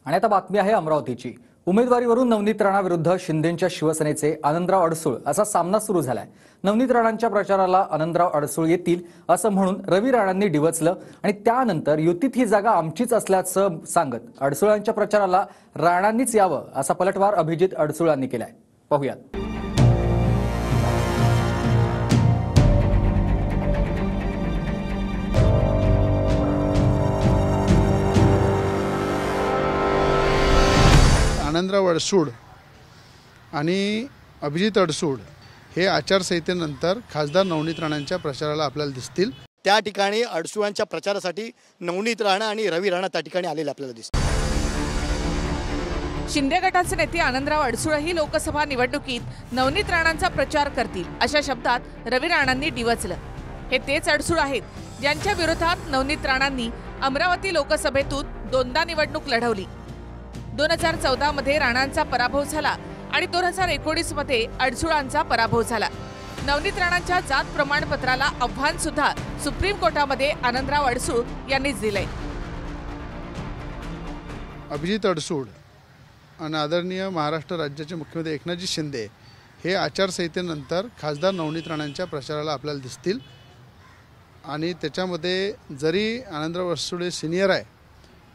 आणि आता बातमी आहे अमरावतीची। उमेदवारीवरून नवनीत राणा विरुद्ध शिंदेंच्या शिवसेनेचे आनंदराव अडसूळ असा सामना सुरू झालाय। नवनीत राणांच्या प्रचाराला आनंदराव अडसूळ येतील असं म्हणून रवी राणांनी डिवचलं आणि त्यानंतर युतीत ही जागा आमचीच असल्याचं सांगत अडसूळांच्या प्रचाराला राणांनीच यावं असा पलटवार अभिजित अडसूळांनी केलाय। पाहूयात। आनंदराव अडसूळ आणि अभिजित अडसूळ हे आचारसंहितेनंतर खासदार नवनीत राणांच्या प्रचाराला आपल्याला दिसतील। त्या ठिकाणी अडसूळांच्या प्रचारासाठी नवनीत राणा आणि रवी राणा त्या ठिकाणी आलेले आपल्याला दिसतील। शिंदे गटाचे नेते आनंदराव अडसूळही लोकसभा निवडणुकीत नवनीत राणांचा प्रचार करतील अशा शब्दात रवी राणांनी डिवचलं। हे तेच अडसूळ आहेत ज्यांच्या विरोधात नवनीत राणांनी अमरावती लोकसभेतून दोनदा निवडणूक लढवली। 2014 मध्ये राणांचा पराभव झाला आणि 2019 मध्ये अडसूळांचा पराभव झाला। नवनीत राणांच्या जात प्रमाणपत्राला आव्हान सुद्धा सुप्रीम कोर्टामध्ये आनंदराव अडसूळ यांनीच दिलंय। अभिजित अडसूळ आणि आदरणीय महाराष्ट्र राज्याचे मुख्यमंत्री एकनाथजी शिंदे हे आचारसंहितेनंतर खासदार नवनीत राणांच्या प्रचाराला आपल्याला दिसतील आणि त्याच्यामध्ये जरी आनंदराव अडसूळ सिनियर आहे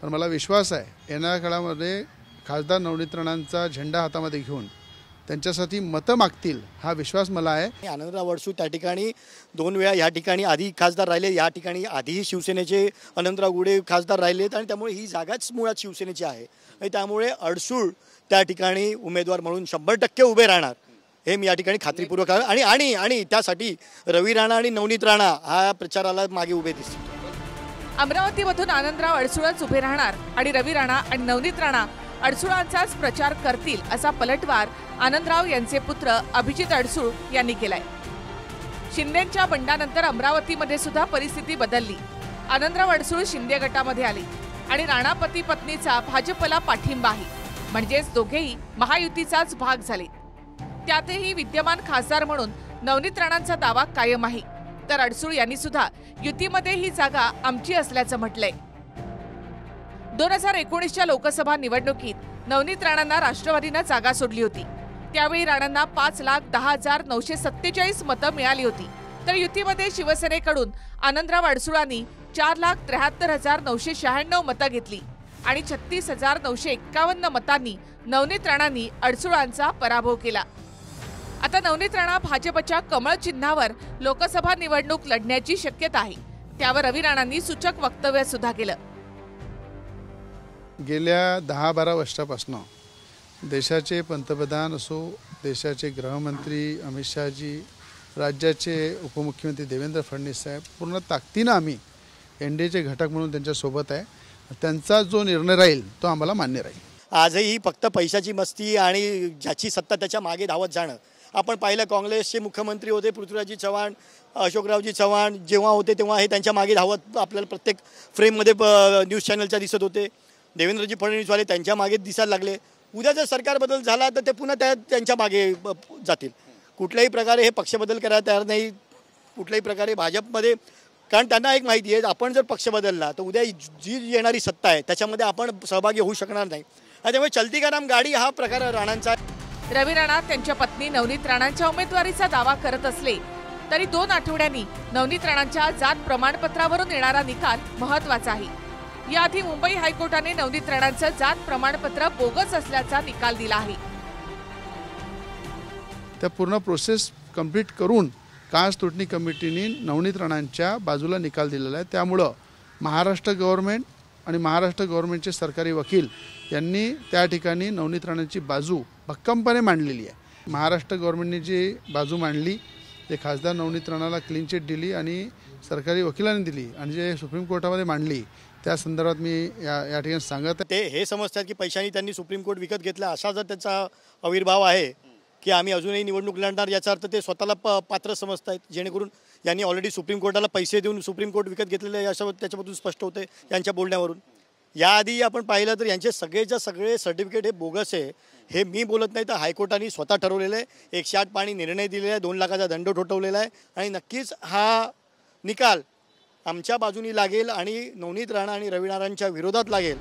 पण मला विश्वास आहे येणाऱ्या काळामध्ये खासदार नवनीत राणांचा झेंडा हातामध्ये घेऊन त्यांच्यासाठी मतं मागतील हा विश्वास मला आहे। आनंदराव अडसूळ त्या ठिकाणी 2 वेळा या ठिकाणी आधी खासदार राहिले, या ठिकाणी आधीही शिवसेनेचे अनंतराव गुडे खासदार राहिलेत आणि त्यामुळे ही जागाच मुळात शिवसेनेची आहे आणि त्यामुळे अडसूळ त्या ठिकाणी उमेदवार म्हणून 100% उभे राहणार हे मी या ठिकाणी खात्रीपूर्वक आणि आणि आणि त्यासाठी रवी राणा आणि नवनीत राणा हा प्रचाराला मागे उभे दिसतील। अमरावतीमधून आनंदराव अडसूळच उभे राहणार आणि रवी राणा आणि नवनीत राणा अडसूळांचाच प्रचार करतील असा पलटवार आनंदराव यांचे पुत्र अभिजित अडसूळ यांनी केलाय। शिंदेंच्या बंडानंतर अमरावतीमध्ये सुद्धा परिस्थिती बदलली। आनंदराव अडसूळ शिंदे गटामध्ये आले आणि राणा पती पत्नीचा भाजपला पाठिंबा आहे, म्हणजेच दोघेही महायुतीचाच भाग झाले। त्यातही विद्यमान खासदार म्हणून नवनीत राणांचा दावा कायम आहे, तर अडसूळ यांनी सुद्धा युतीमध्ये ही जागा आमची असल्याचं म्हटलंय। 2019च्या लोकसभा निवडणुकीत नवनीत राणांना राष्ट्रवादीने जागा सोडली होती। त्यावेळी राणांना 5,10,947 मतं मिळाली होती, तर युतीमध्ये शिवसेनेकडून आनंदराव अडसूळांनी 4,73,996 मतं घेतली आणि 36,951 मतांनी नवनीत राणांनी अडसूळांचा पराभव केला। आता नवनीत राणा भाजपच्या कमळ चिन्हावर लोकसभा निवडणूक लढण्याची शक्यता आहे, त्यावर रवी राणांनी सूचक वक्तव्य सुद्धा केलं। गेल्या 10-12 वर्षापासून देशाचे पंतप्रधान असो, देशाचे गृहमंत्री अमित शहाजी, राज्याचे उपमुख्यमंत्री देवेंद्र फडणवीस साहेब पूर्ण ताकदीने आम्ही एनडीएचे घटक म्हणून त्यांच्या सोबत आहे। त्यांचा जो निर्णय राहील तो आम्हाला मान्य राहील। आजही फक्त पैशाची मस्ती आणि ज्याची सत्ता त्याच्या मागे धावत जाणं आपण पाहिलं। काँग्रेसचे मुख्यमंत्री होते पृथ्वीराजजी चव्हाण, अशोकरावजी चव्हाण जेव्हा होते तेव्हा हे त्यांच्या मागे धावत आपल्याला प्रत्येक फ्रेममध्ये न्यूज चॅनलच्या दिसत होते। देवेंद्रजी फडणवीस वाले त्यांच्या मागे दिसायला लागले। उद्या जर सरकार बदल झाला तर ते पुन्हा त्यांच्या मागे जातील। कुठल्याही प्रकारे हे पक्ष बदल करायला तयार नाही कुठल्याही प्रकारे भाजपमध्ये, कारण त्यांना एक माहिती आहे आपण जर पक्ष बदलला तर उद्या जी येणारी सत्ता आहे त्याच्यामध्ये आपण सहभागी होऊ शकणार नाही। त्यामुळे चलती का नाम गाडी हा प्रकार राणांचा। रवी राणा त्यांच्या पत्नी नवनीत राणांच्या उमेदवारीचा दावा करत असले तरी 2 आठवड्यांनी नवनीत राणांच्या जात प्रमाणपत्रावरून येणारा निकाल महत्त्वाचा आहे। याआधी मुंबई हायकोर्टाने नवनीत राणांचं जात प्रमाणपत्र बोगस असल्याचा निकाल दिला आहे। त्या पूर्ण प्रोसेस कंप्लीट करून कास्ट तुटणी कमिटीने नवनीत राणांच्या बाजूला निकाल दिलेला आहे। त्यामुळे महाराष्ट्र गव्हर्नमेंट आणि महाराष्ट्र गव्हर्नमेंटचे सरकारी वकील यांनी त्या ठिकाणी नवनीत राणांची बाजू भक्कमपणे मांडलेली आहे। महाराष्ट्र गव्हर्नमेंटने जी बाजू मांडली ते खासदार नवनीत राणाला क्लीन चिट दिली आणि सरकारी वकिलांनी दिली आणि जे सुप्रीम कोर्टामध्ये मांडली त्या संदर्भात मी या ठिकाणी सांगत ते हे समजतात की पैशांनी त्यांनी सुप्रीम कोर्ट विकत घेतला असा जर त्याचा आविर्भाव आहे की आम्ही अजूनही निवडणूक लढणार याचा अर्थ ते स्वतःला पात्र समजतात, जेणेकरून यांनी ऑलरेडी सुप्रीम कोर्टाला पैसे देऊन सुप्रीम कोर्ट विकत घेतलेले आहे असं त्याच्यामधून स्पष्ट होते यांच्या बोलण्यावरून। याआधी आपण पाहिलं तर यांचे सगळेच्या सगळे सर्टिफिकेट हे बोगस आहे। हे मी बोलत नाही तर हायकोर्टाने स्वतः ठरवलेलं आहे। 108 पाणी निर्णय दिलेला आहे, 2 लाखाचा दंड ठोठवलेला आहे आणि नक्कीच हा निकाल आमच्या बाजूनी लागेल आणि नवनीत राणा आणि रवी राणांच्या विरोधात लागेल।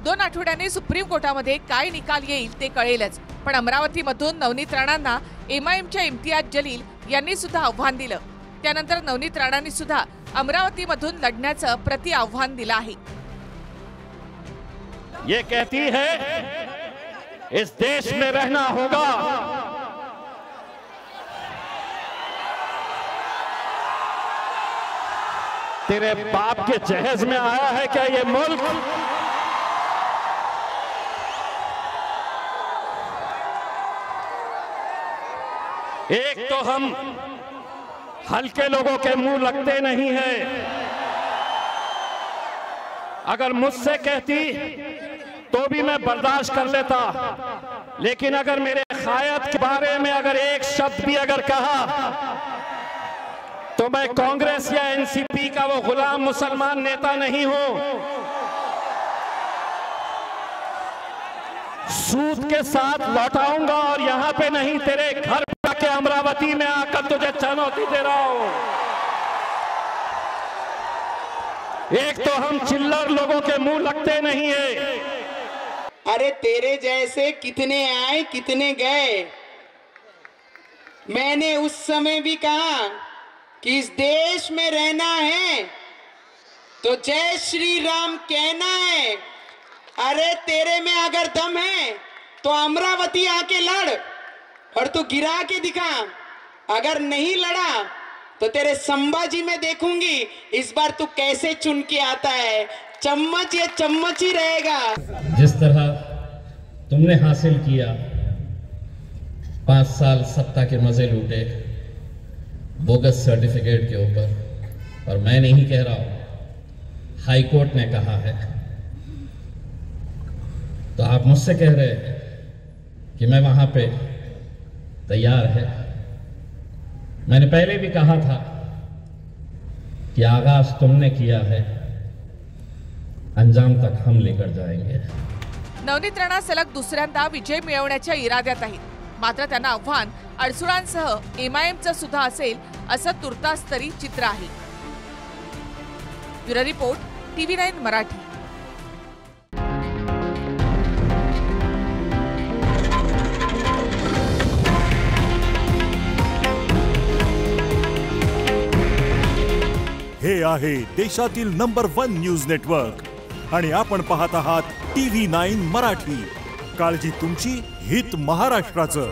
2 आठवड्यांनी सुप्रीम कोर्टामध्ये काय निकाल येईल ते कळेलच. पण अमरावतीमधून नवनीत राणांना एमआयएमच्या इम्तियाज जलील यांनी सुद्धा आव्हान दिलं. त्यानंतर नवनीत राणांनी सुद्धा अमरावतीमधून लढण्याचं प्रति आव्हान दिलं आहे. ये कहती है इस देश में रहना होगा, तेरे बाप के जहेज में आया है क्या ये मुल्क? एक तो हम हल्के लोगों के मुंह लगते नहीं हैं. अगर मुझसे कहती तो भी मैं बर्दाश्त कर लेता, लेकिन अगर मेरे खायत के बारे में अगर एक शब्द भी अगर कहा तो मैं कांग्रेस या एनसीपी का वो गुलाम मुसलमान नेता नहीं हूं. सूद के साथ लौटाऊंगा और यहां पे नहीं, तेरे घर पे आके अमरावती में आकर तुझे चुनौती दे रहा हूं. एक तो हम चिल्लर लोगों के मुंह लगते नहीं है. अरे तेरे जैसे कितने आए कितने गए. मैंने उस समय भी कहा कि इस देश में रहना है तो जय श्री राम कहना है. अरे तेरे में अगर दम है तो अमरावती आके लड़ और तू गिरा के दिखा. अगर नहीं लड़ा तो तेरे संभाजी में देखूंगी इस बार तू कैसे चुन के आता है. चम्मच ये चम्मच ही रहेगा. जिस तरह तुमने हासिल किया 5 साल सत्ता के मजे लूटे बोगस सर्टिफिकेट के ऊपर, और मैं नहीं कह रहा हूं, हाई कोर्ट ने कहा है, तो आप मुझसे कह रहे हैं कि मैं वहां पे तैयार है. मैंने पहले भी कहा था कि आगाज तुमने किया है, अंजाम तक हम लेकर जाएंगे. नवनीत राणा सलग दुसऱ्यांदा विजय मिळवण्याच्या इराद्यात आहेत. मात्र त्यांना आव्हान अडसुळांसह एमआयएमचं सुद्धा असेल असं तुर्तास तरी चित्र आहे. Bureau report TV9 Marathi. हे आहे देशातील नंबर 1 न्यूज नेटवर्क आणि आपण पाहत आहात TV9 मराठी. काळजी तुमची, हित महाराष्ट्राचं.